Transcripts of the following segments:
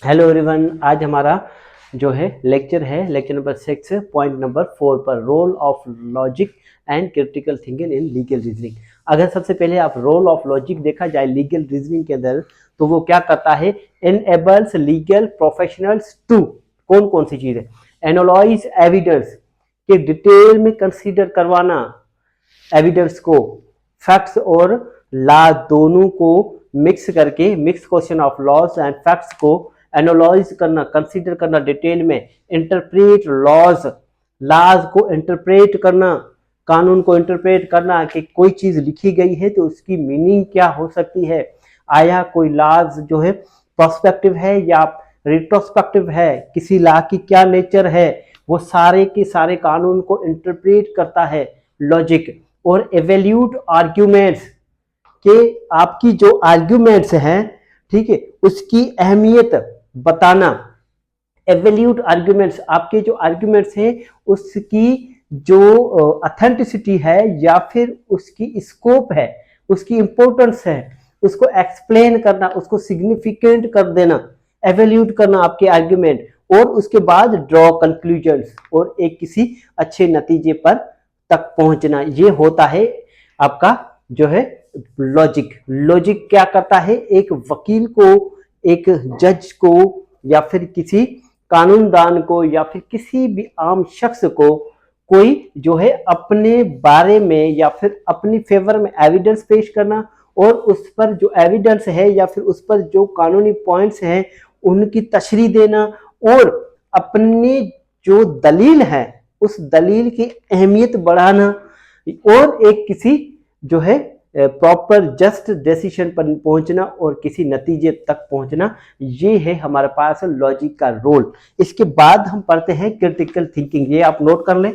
Hello everyone, आज हमारा जो है लेक्चर नंबर 6 पॉइंट नंबर 4 पर role of logic and critical thinking in legal reasoning. अगर सबसे पहले आप रोल ऑफ लॉजिक देखा जाए लीगल रीजनिंग के अंदर, तो वो क्या करता है, इनेबल्स लीगल प्रोफेशनल्स टू कौन कौन सी चीज है, एनालाइज एविडेंस के डिटेल में कंसीडर करवाना, एविडेंस को, फैक्ट्स और लॉ दोनों को मिक्स करके, mix question of laws and facts को एनालाइज करना, कंसीडर करना डिटेल में, इंटरप्रेट लॉज को इंटरप्रेट करना, कानून को इंटरप्रेट करना कि कोई चीज लिखी गई है तो उसकी मीनिंग क्या हो सकती है, आया कोई लॉज जो है प्रोस्पेक्टिव है या रिट्रोस्पेक्टिव है, किसी लॉ की क्या नेचर है, वो सारे के सारे कानून को इंटरप्रेट करता है लॉजिक। और एवेल्यूट आर्ग्यूमेंट्स के, आपकी जो आर्ग्यूमेंट्स हैं, ठीक है, उसकी अहमियत बताना। एवेल्यूट आर्ग्यूमेंट्स, आपके जो आर्ग्यूमेंट्स हैं उसकी जो ऑथेंटिसिटी है या फिर उसकी स्कोप है, उसकी इंपॉर्टेंस है, उसको एक्सप्लेन करना, उसको सिग्निफिकेंट कर देना, एवेल्यूट करना आपके आर्ग्यूमेंट, और उसके बाद ड्रॉ कंक्लूजन्स और एक किसी अच्छे नतीजे पर तक पहुंचना। ये होता है आपका जो है लॉजिक। लॉजिक क्या करता है, एक वकील को, एक जज को, या फिर किसी कानूनदान को, या फिर किसी भी आम शख्स को कोई जो है अपने बारे में या फिर अपनी फेवर में एविडेंस पेश करना, और उस पर जो एविडेंस है या फिर उस पर जो कानूनी पॉइंट्स हैं उनकी तशरीह देना, और अपनी जो दलील है उस दलील की अहमियत बढ़ाना, और एक किसी जो है प्रॉपर जस्ट डिसीजन पर पहुंचना और किसी नतीजे तक पहुंचना। ये है हमारे पास लॉजिक का रोल। इसके बाद हम पढ़ते हैं क्रिटिकल थिंकिंग। ये आप नोट कर लें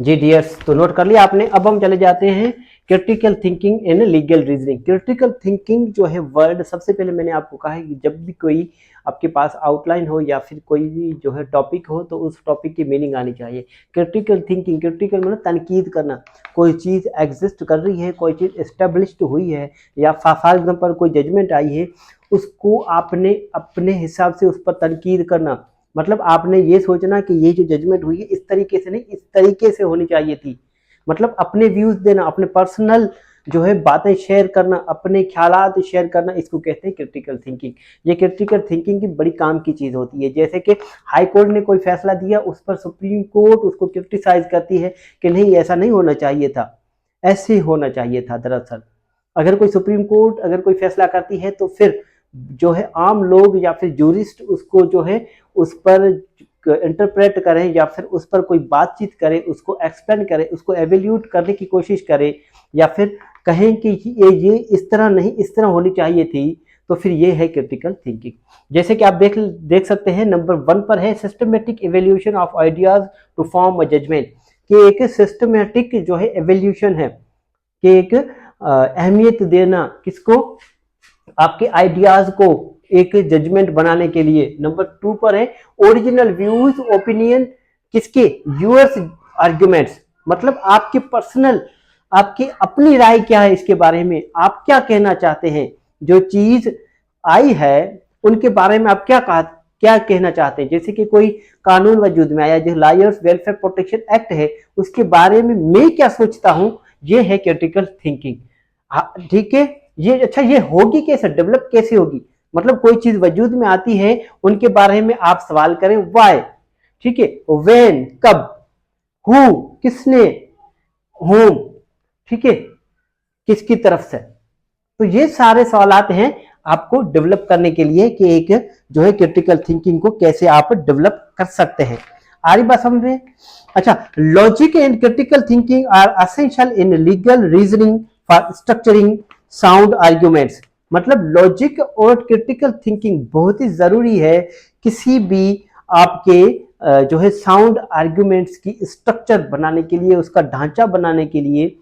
जी डियर्स, तो नोट कर लिया आपने। अब हम चले जाते हैं critical thinking in legal reasoning. Critical thinking जो है वर्ड, सबसे पहले मैंने आपको कहा है कि जब भी कोई आपके पास आउटलाइन हो या फिर कोई भी जो है टॉपिक हो तो उस टॉपिक की मीनिंग आनी चाहिए। क्रिटिकल थिंकिंग, क्रिटिकल मतलब तनकीद करना, कोई चीज़ एग्जिस्ट कर रही है, कोई चीज़ एस्टेब्लिश्ड हुई है, या फॉर एग्जाम्पल कोई जजमेंट आई है, उसको आपने अपने हिसाब से उस पर तनकीद करना। मतलब आपने ये सोचना कि ये जो जजमेंट हुई है इस तरीके से नहीं, इस तरीके से होनी चाहिए थी। मतलब अपने व्यूज देना, अपने पर्सनल जो है बातें शेयर करना, अपने ख्यालात शेयर करना, इसको कहते हैं क्रिटिकल थिंकिंग। ये क्रिटिकल थिंकिंग की बड़ी काम की चीज होती है। जैसे कि हाई कोर्ट ने कोई फैसला दिया, उस पर सुप्रीम कोर्ट उसको क्रिटिसाइज करती है कि नहीं ऐसा नहीं होना चाहिए था, ऐसे होना चाहिए था। दरअसल अगर कोई सुप्रीम कोर्ट अगर कोई फैसला करती है तो फिर जो है आम लोग या फिर जूरिस्ट उसको जो है उस पर इंटरप्रेट करें या फिर उस पर कोई बातचीत करे, उसको एक्सप्लेन करे, उसको एवेल्यूट करने की कोशिश करे, या फिर कहें कि ये इस तरह नहीं, इस तरह होनी चाहिए थी, तो फिर ये है क्रिटिकल थिंकिंग। जैसे कि आप देख सकते हैं नंबर 1 पर है systematic evaluation of ideas to form a judgement. कि एक सिस्टमेटिक जो है एवेल्यूशन है, कि एक अहमियत देना किसको, आपके आइडियाज को एक जजमेंट बनाने के लिए। नंबर 2 पर है ओरिजिनल व्यूज ओपिनियन, किसके, यूअर्स आर्ग्यूमेंट्स, मतलब आपके पर्सनल, आपकी अपनी राय क्या है इसके बारे में, आप क्या कहना चाहते हैं, जो चीज आई है उनके बारे में आप क्या कहना चाहते हैं। जैसे कि कोई कानून वजूद में आया, जो लायर्स वेलफेयर प्रोटेक्शन एक्ट है, उसके बारे में मैं क्या सोचता हूं, ये है क्रिटिकल थिंकिंग। ठीक है, ये अच्छा, ये होगी कैसे, डेवलप कैसे होगी, मतलब कोई चीज वजूद में आती है उनके बारे में आप सवाल करें, व्हाई, ठीक है, व्हेन कब, हु किसने, होम, ठीक है, किसकी तरफ से। तो ये सारे सवालात हैं आपको डेवलप करने के लिए कि एक जो है क्रिटिकल थिंकिंग को कैसे आप डेवलप कर सकते हैं। आ रही बात समझ में। अच्छा, logic and critical thinking are essential in legal reasoning for structuring sound arguments. मतलब लॉजिक और क्रिटिकल थिंकिंग बहुत ही जरूरी है किसी भी आपके जो है साउंड आर्ग्यूमेंट्स की स्ट्रक्चर बनाने के लिए, उसका ढांचा बनाने के लिए।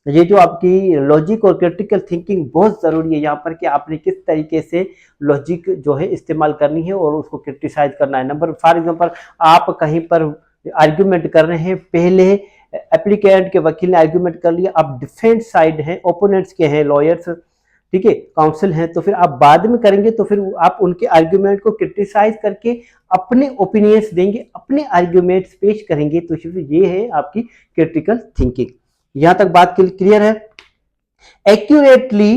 ये जो आपकी लॉजिक और क्रिटिकल थिंकिंग बहुत ज़रूरी है यहाँ पर, कि आपने किस तरीके से लॉजिक जो है इस्तेमाल करनी है और उसको क्रिटिसाइज करना है। नंबर फॉर एग्जांपल, आप कहीं पर आर्ग्यूमेंट कर रहे हैं, पहले एप्लीकेंट के वकील ने आर्ग्यूमेंट कर लिया, आप डिफेंस साइड हैं, ओपोनेंट्स के हैं लॉयर्स, ठीक है, काउंसिल हैं, तो फिर आप बाद में करेंगे तो फिर आप उनके आर्ग्यूमेंट को क्रिटिसाइज करके अपने ओपिनियंस देंगे, अपने आर्ग्यूमेंट्स पेश करेंगे। तो ये है आपकी क्रिटिकल थिंकिंग। यहां तक बात क्लियर है? Accurately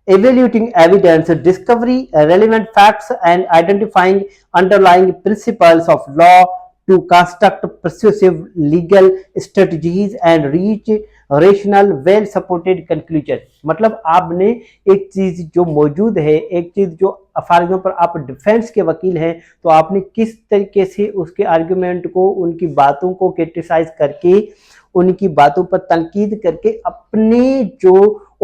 evaluating evidence, discovery relevant facts, and identifying underlying principles of law to construct persuasive legal strategies and reach rational well supported conclusion। मतलब आपने एक चीज जो मौजूद है, एक चीज जो फॉर एग्जाम्पल आप डिफेंस के वकील हैं, तो आपने किस तरीके से उसके आर्ग्यूमेंट को, उनकी बातों को क्रिटिसाइज करके, उनकी बातों पर तनकीद करके अपने जो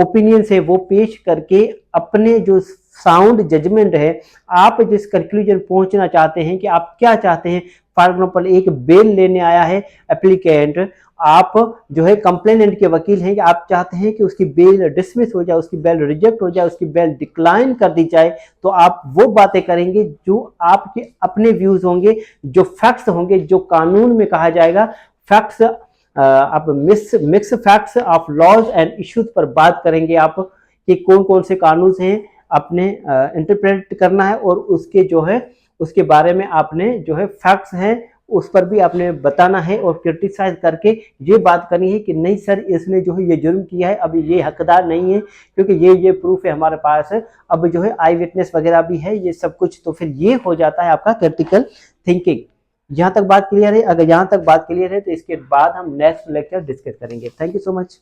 ओपिनियंस है वो पेश करके, अपने जो साउंड जजमेंट है, आप जिस कंक्लूजन पहुंचना चाहते हैं कि आप क्या चाहते हैं। फॉर एग्जाम्पल एक बेल लेने आया है एप्लीकेंट, आप जो है कंप्लेनेंट के वकील हैं कि आप चाहते हैं कि उसकी बेल डिसमिस हो जाए, उसकी बेल रिजेक्ट हो जाए, उसकी बेल डिक्लाइन कर दी जाए। तो आप वो बातें करेंगे जो आपके अपने व्यूज होंगे, जो फैक्ट्स होंगे, जो कानून में कहा जाएगा फैक्ट्स। आप mix facts of laws and issues पर बात करेंगे आप कि कौन कौन से कानून हैं आपने इंटरप्रेट करना है, और उसके जो है उसके बारे में आपने जो है फैक्ट्स हैं उस पर भी आपने बताना है, और क्रिटिसाइज करके ये बात करनी है कि नहीं सर इसने जो है ये जुर्म किया है, अब ये हकदार नहीं है क्योंकि ये प्रूफ है हमारे पास है, अब जो है आई विटनेस वगैरह भी है, ये सब कुछ। तो फिर ये हो जाता है आपका क्रिटिकल थिंकिंग। यहाँ तक बात क्लियर है? अगर यहाँ तक बात क्लियर है तो इसके बाद हम नेक्स्ट लेक्चर डिस्कस करेंगे। Thank you so much.